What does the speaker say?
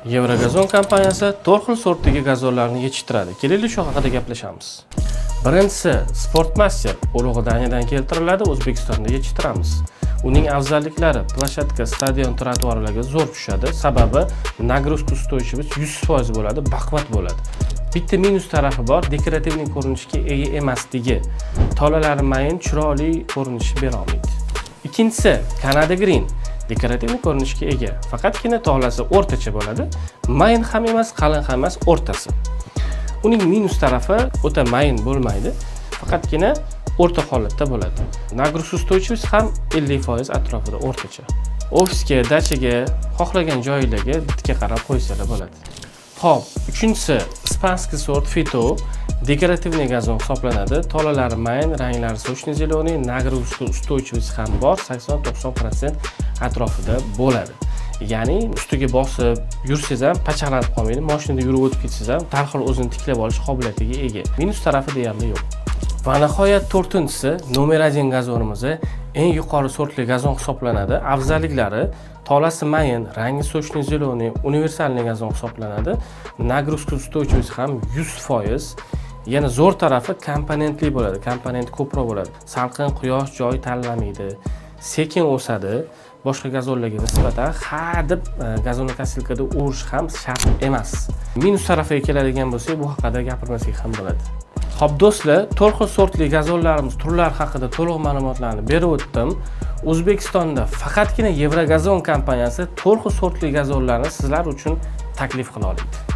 Yevrogazon kompaniyasi 4 xil sortdagi gazonlarni yetishtiradi. Keling, shu haqida gaplashamiz. Birinchisi Sportmaster urug'i Daniyadan keltiriladi, O'zbekistonda yetishtiramiz. Uning afzalliklari plashatka, stadion trotuarlarga zo'r tushadi. Sababi nagruzka ustuvchimiz 100% bo'ladi, baquvvat bo'ladi. Bitta minus tarafi bor, dekorativniy ko'rinishga ega emasligi. Tolalari mayin, chiroyli ko'rinish bera olmaydi. Ikkinchisi Canada Green. Dekorativniy ko'rinishga ega, faqatgina tolasi o'rtacha bo'ladi. Mayin ham emas, qalin ham emas, o'rtasi. Uning minus tarafi o'ta mayin bo'lmaydi, faqatgina o'rta holatda bo'ladi. Nagruzka ustuvchimiz ham 50% atrofida o'rtacha. Ofisga, dachaga, xohlagan joylarga bitga qarab qo'ysalar bo'ladi. Xo'p, uchinchisi Ispanskiy sort Fito dekorativniy gazon hisoblanadi. Tolalari mayin, ranglari sochniy zeleniy, nagruzka ustuvchimiz ham bor, 80-90% atrofida bo'ladi. Ya'ni ustiga bosib yursangiz ham pachaqlanib qolmaydi. Mashinada yurib o'tib ketsangiz ham darhol o'zini tiklab olish qobiliyatiga ega. Minus tarafi deyarli yo'q. Va nihoyat to'rtinchisi nomer 1 gazonimiz eng yuqori sortli gazon hisoblanadi. Afzalliklari tolasi mayin, rangi sochniy zeleniy, universalniy gazon hisoblanadi. Nagruzka ustuvchimiz ham 100%. Yana zo'r tarafi komponentli bo'ladi. Komponent ko'proq bo'ladi. Salqin, quyosh joy tanlamaydi. Sekin o'sadi. Boshqa gazonlarga nisbatan deb gazonokosилкада urish ham shart emas. Minus tarafiga keladigan bo'lsak, bu haqida gapirmasak ham bo'ladi. Xo'p do'stlar, 4 xil sortli gazonlarimiz turlari haqida to'liq ma'lumotlarni berib o'tdim. O'zbekistonda faqatgina Yevrogazon kompaniyasi 4 xil sortli gazonlarni sizlar uchun taklif qila oladi.